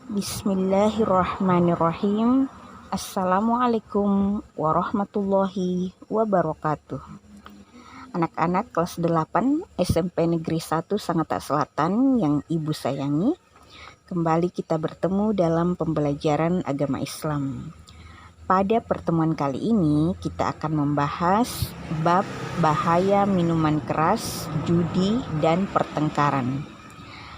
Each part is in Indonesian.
Bismillahirrahmanirrahim. Assalamualaikum warahmatullahi wabarakatuh. Anak-anak kelas 8 SMP Negeri 1 Sangatta Selatan yang Ibu sayangi, kembali kita bertemu dalam pembelajaran agama Islam. Pada pertemuan kali ini kita akan membahas bab bahaya minuman keras, judi, dan pertengkaran.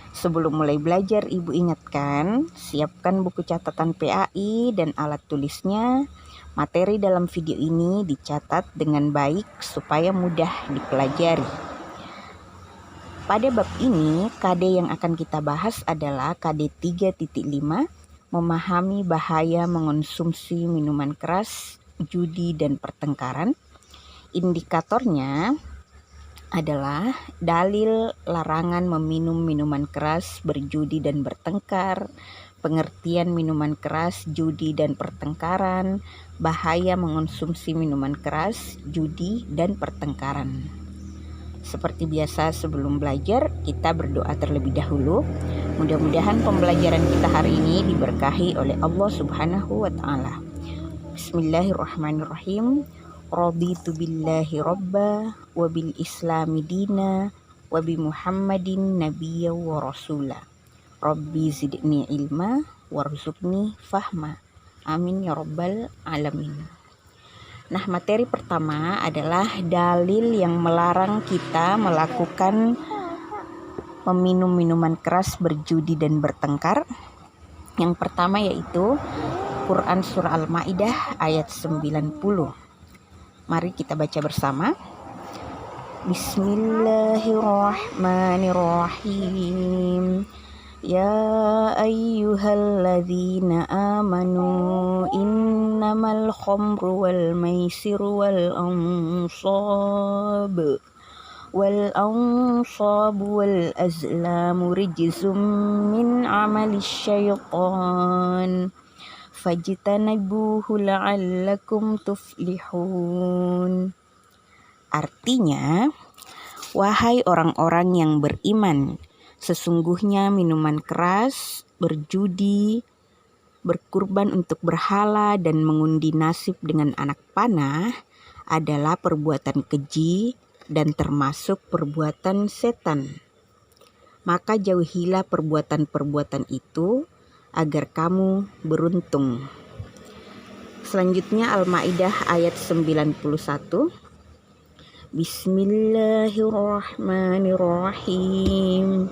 Sebelum mulai belajar, Ibu ingatkan, siapkan buku catatan PAI dan alat tulisnya. Materi dalam video ini dicatat dengan baik supaya mudah dipelajari. Pada bab ini, KD yang akan kita bahas adalah KD 3.5, memahami bahaya mengonsumsi minuman keras, judi, dan pertengkaran. Indikatornya adalah dalil larangan meminum minuman keras, berjudi dan bertengkar, pengertian minuman keras, judi dan pertengkaran, bahaya mengonsumsi minuman keras, judi dan pertengkaran. Seperti biasa sebelum belajar, kita berdoa terlebih dahulu. Mudah-mudahan pembelajaran kita hari ini diberkahi oleh Allah Subhanahu wa Ta'ala. Bismillahirrahmanirrahim. Raditu billahi robba wa bil islami dina wa bi muhammadin nabiyya wa rasula. Rabbi zidni ilma warzuqni fahma. Amin ya rabbal alamin. Nah, materi pertama adalah dalil yang melarang kita melakukan meminum minuman keras, berjudi dan bertengkar. Yang pertama yaitu Quran surah Al-Maidah ayat 90. Mari kita baca bersama. Bismillahirrahmanirrahim. Ya ayyuhalladzina amanu innamal khamru wal maisiru wal ansabu wal azlamu rijzum min amalis syaitan fajtanibuhu la'allakum tuflihun. Artinya, wahai orang-orang yang beriman, sesungguhnya minuman keras, berjudi, berkurban untuk berhala, dan mengundi nasib dengan anak panah adalah perbuatan keji dan termasuk perbuatan setan. Maka jauhilah perbuatan-perbuatan itu agar kamu beruntung. Selanjutnya Al-Maidah ayat 91. Bismillahirrahmanirrahim.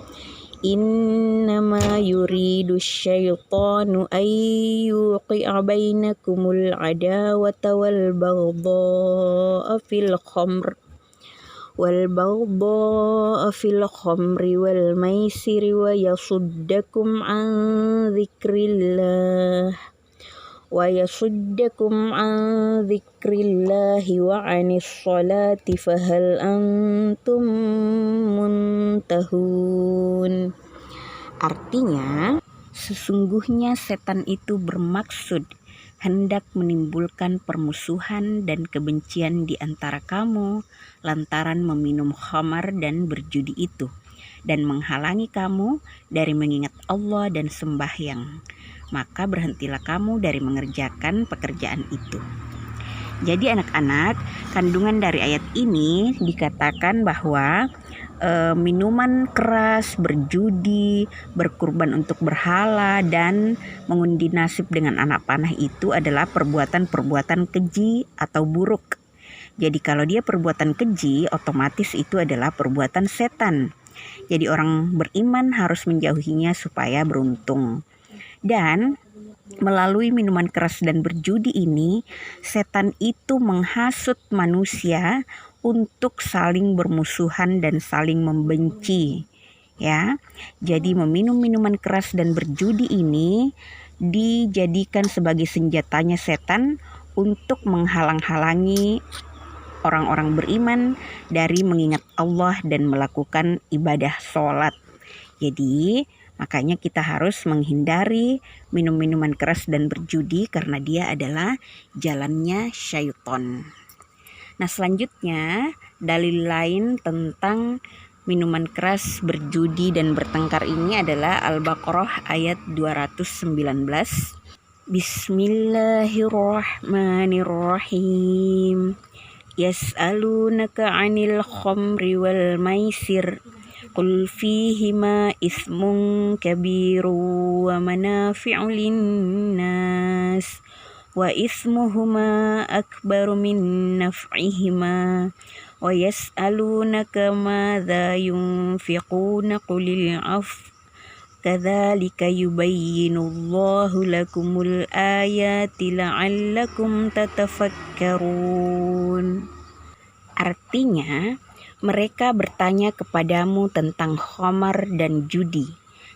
Innama yuridu syaitanu ay yuqi'a bainakumul adawata wal baghdha'a fil khamri wal maisiri wa yasuddakum an dzikrillahi wa anis salati fahal antum muntahun. Artinya, sesungguhnya setan itu bermaksud hendak menimbulkan permusuhan dan kebencian di antara kamu lantaran meminum khamar dan berjudi itu, dan menghalangi kamu dari mengingat Allah dan sembahyang. Maka berhentilah kamu dari mengerjakan pekerjaan itu. Jadi anak-anak, kandungan dari ayat ini dikatakan bahwa minuman keras, berjudi, berkurban untuk berhala, dan mengundi nasib dengan anak panah itu adalah perbuatan-perbuatan keji atau buruk. Jadi kalau dia perbuatan keji, otomatis itu adalah perbuatan setan. Jadi orang beriman harus menjauhinya supaya beruntung. Dan melalui minuman keras dan berjudi ini, setan itu menghasut manusia untuk saling bermusuhan dan saling membenci. Ya, jadi meminum minuman keras dan berjudi ini dijadikan sebagai senjatanya setan untuk menghalang-halangi orang-orang beriman dari mengingat Allah dan melakukan ibadah sholat. Jadi makanya kita harus menghindari minum minuman keras dan berjudi karena dia adalah jalannya syaitan. Nah, selanjutnya dalil lain tentang minuman keras, berjudi dan bertengkar ini adalah Al-Baqarah ayat 219. Bismillahirrahmanirrahim. Yas'alunaka 'anil khamri wal maisir. Qul fihima ismun kabiru wa manafi'u linnas wa ismuhuma akbaru min naf'ihima wa yas'alunaka madza yunfiquna qulil 'afw kadzalika yubayyinullahu lakumul ayati la'allakum tatafakkarun. Artinya, mereka bertanya kepadamu tentang khamar dan judi.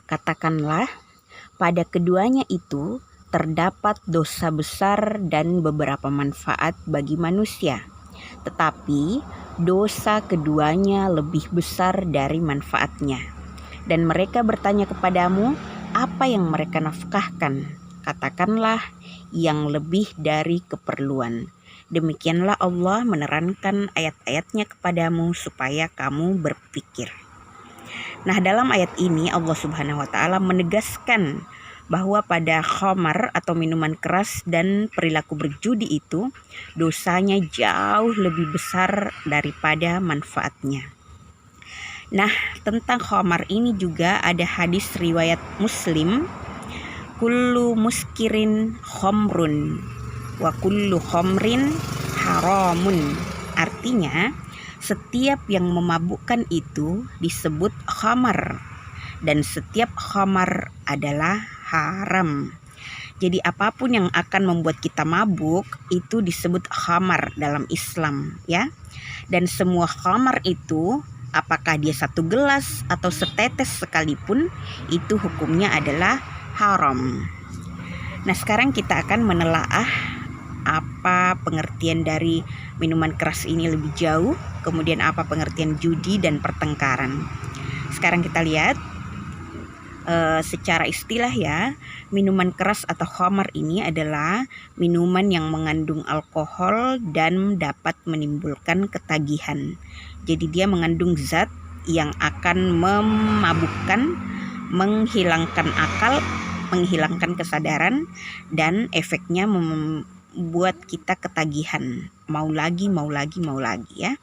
Katakanlah, pada keduanya itu terdapat dosa besar dan beberapa manfaat bagi manusia. Tetapi dosa keduanya lebih besar dari manfaatnya. Dan mereka bertanya kepadamu, apa yang mereka nafkahkan? Katakanlah, yang lebih dari keperluan. Demikianlah Allah menerangkan ayat-ayatnya kepadamu supaya kamu berpikir. Nah, dalam ayat ini Allah Subhanahu wa Ta'ala menegaskan bahwa pada khamar atau minuman keras dan perilaku berjudi itu dosanya jauh lebih besar daripada manfaatnya. Nah, tentang khamar ini juga ada hadis riwayat Muslim, kullu muskirin khamrun wa kullu khamrin haramun. Artinya, setiap yang memabukkan itu disebut khamar dan setiap khamar adalah haram. Jadi apapun yang akan membuat kita mabuk itu disebut khamar dalam Islam, ya. Dan semua khamar itu, apakah dia satu gelas atau setetes sekalipun, itu hukumnya adalah haram. Nah, sekarang kita akan menelaah apa pengertian dari minuman keras ini lebih jauh, kemudian apa pengertian judi dan pertengkaran. Sekarang kita lihat secara istilah ya, minuman keras atau khamar ini adalah minuman yang mengandung alkohol dan dapat menimbulkan ketagihan. Jadi dia mengandung zat yang akan memabukkan, menghilangkan akal, menghilangkan kesadaran, dan efeknya membuat kita ketagihan, mau lagi ya.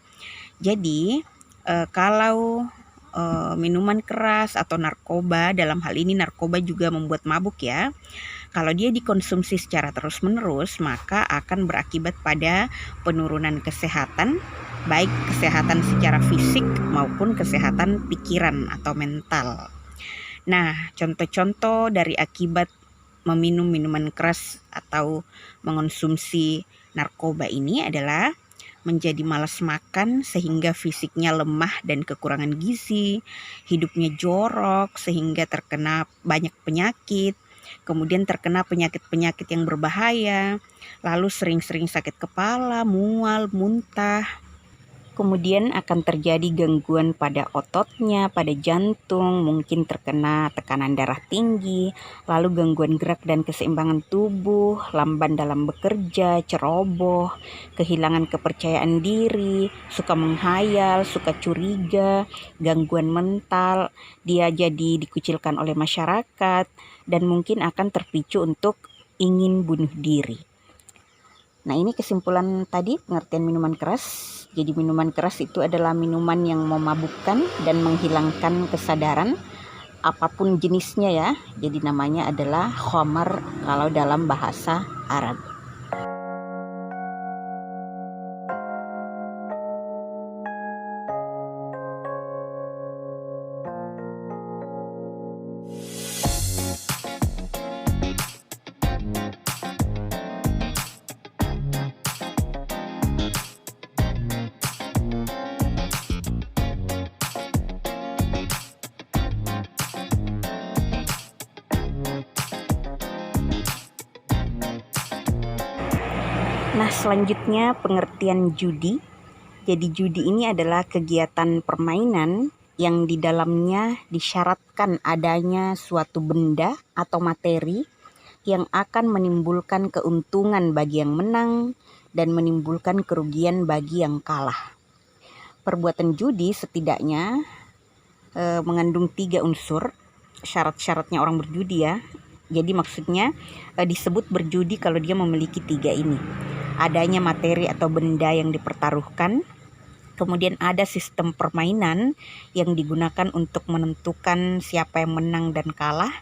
Jadi kalau minuman keras atau narkoba, dalam hal ini narkoba juga membuat mabuk ya. Kalau dia dikonsumsi secara terus-menerus, maka akan berakibat pada penurunan kesehatan, baik kesehatan secara fisik maupun kesehatan pikiran atau mental. Nah, contoh-contoh dari akibat meminum minuman keras atau mengonsumsi narkoba ini adalah menjadi malas makan sehingga fisiknya lemah dan kekurangan gizi, hidupnya jorok sehingga terkena banyak penyakit, kemudian terkena penyakit-penyakit yang berbahaya, lalu sering-sering sakit kepala, mual, muntah. Kemudian akan terjadi gangguan pada ototnya, pada jantung, mungkin terkena tekanan darah tinggi, lalu gangguan gerak dan keseimbangan tubuh, lamban dalam bekerja, ceroboh, kehilangan kepercayaan diri, suka menghayal, suka curiga, gangguan mental, dia jadi dikucilkan oleh masyarakat, dan mungkin akan terpicu untuk ingin bunuh diri. Nah, ini kesimpulan tadi pengertian minuman keras. Jadi minuman keras itu adalah minuman yang memabukkan dan menghilangkan kesadaran, apapun jenisnya ya. Jadi namanya adalah khamar kalau dalam bahasa Arab. Nah, selanjutnya pengertian judi. Jadi judi ini adalah kegiatan permainan yang di dalamnya disyaratkan adanya suatu benda atau materi yang akan menimbulkan keuntungan bagi yang menang dan menimbulkan kerugian bagi yang kalah. Perbuatan judi setidaknya mengandung 3 unsur syarat-syaratnya orang berjudi ya. Jadi maksudnya disebut berjudi kalau dia memiliki 3 ini. Adanya materi atau benda yang dipertaruhkan, kemudian ada sistem permainan yang digunakan untuk menentukan siapa yang menang dan kalah.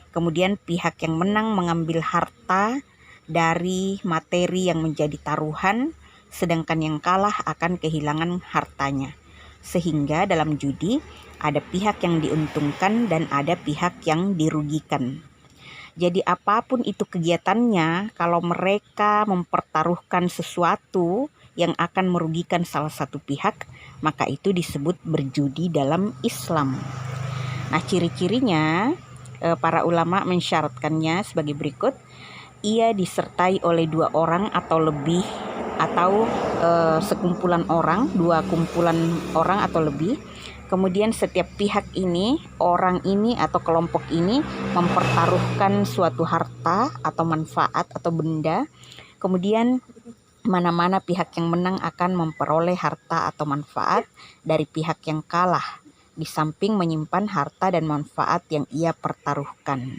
Kemudian pihak yang menang mengambil harta dari materi yang menjadi taruhan, sedangkan yang kalah akan kehilangan hartanya. Sehingga dalam judi ada pihak yang diuntungkan dan ada pihak yang dirugikan. Jadi apapun itu kegiatannya, kalau mereka mempertaruhkan sesuatu yang akan merugikan salah satu pihak, maka itu disebut berjudi dalam Islam. Nah, ciri-cirinya para ulama mensyaratkannya sebagai berikut. Ia disertai oleh 2 orang atau lebih, atau sekumpulan orang, 2 kumpulan orang atau lebih. Kemudian setiap pihak ini, orang ini atau kelompok ini mempertaruhkan suatu harta atau manfaat atau benda. Kemudian mana-mana pihak yang menang akan memperoleh harta atau manfaat dari pihak yang kalah, di samping menyimpan harta dan manfaat yang ia pertaruhkan.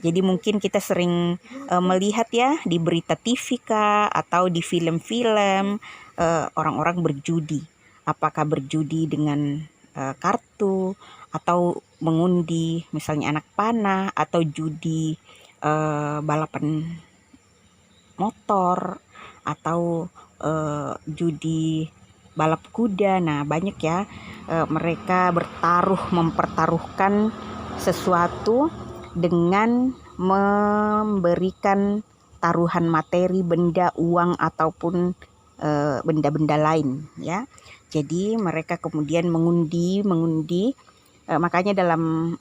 Jadi mungkin kita sering melihat ya di berita TV kah, atau di film-film orang-orang berjudi. Apakah berjudi dengan kartu, atau mengundi misalnya anak panah, atau judi balapan motor, atau judi balap kuda. Nah, banyak ya mereka mempertaruhkan sesuatu dengan memberikan taruhan materi, benda, uang, ataupun benda-benda lain ya. Jadi mereka kemudian mengundi, makanya dalam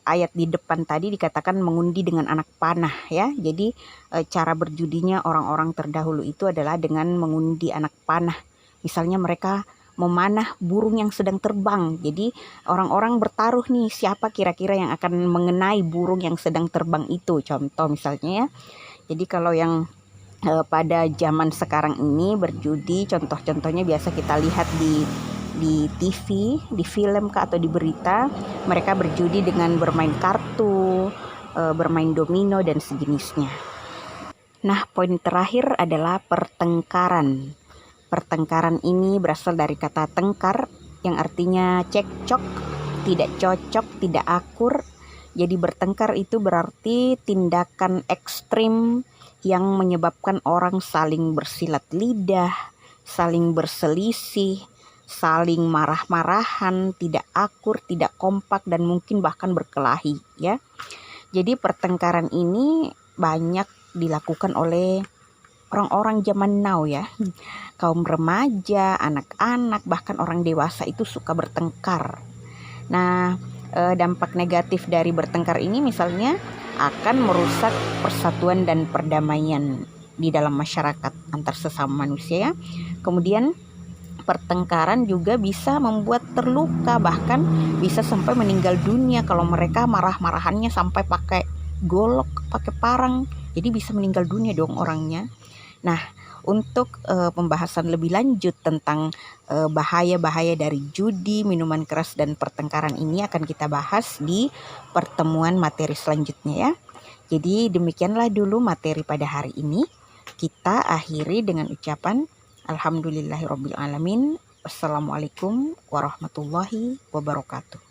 ayat di depan tadi dikatakan mengundi dengan anak panah ya. Jadi cara berjudinya orang-orang terdahulu itu adalah dengan mengundi anak panah. Misalnya mereka memanah burung yang sedang terbang. Jadi orang-orang bertaruh nih, siapa kira-kira yang akan mengenai burung yang sedang terbang itu. Contoh misalnya ya. Jadi kalau yang pada zaman sekarang ini berjudi, contoh-contohnya biasa kita lihat di TV, di film atau di berita, mereka berjudi dengan bermain kartu, bermain domino dan sejenisnya. Nah, poin terakhir adalah pertengkaran. Pertengkaran ini berasal dari kata tengkar yang artinya cekcok, tidak cocok, tidak akur. Jadi bertengkar itu berarti tindakan ekstrim yang menyebabkan orang saling bersilat lidah, saling berselisih, saling marah-marahan, tidak akur, tidak kompak, dan mungkin bahkan berkelahi ya. Jadi pertengkaran ini banyak dilakukan oleh orang-orang zaman now ya. Kaum remaja, anak-anak, bahkan orang dewasa itu suka bertengkar. Nah, dampak negatif dari bertengkar ini misalnya akan merusak persatuan dan perdamaian di dalam masyarakat antar sesama manusia ya. Kemudian pertengkaran juga bisa membuat terluka, bahkan bisa sampai meninggal dunia kalau mereka marah-marahannya sampai pakai golok, pakai parang. Jadi bisa meninggal dunia dong orangnya. Nah, untuk pembahasan lebih lanjut tentang bahaya-bahaya dari judi, minuman keras, dan pertengkaran ini akan kita bahas di pertemuan materi selanjutnya ya. Jadi demikianlah dulu materi pada hari ini. Kita akhiri dengan ucapan Alhamdulillahirobbilalamin. Wassalamualaikum warahmatullahi wabarakatuh.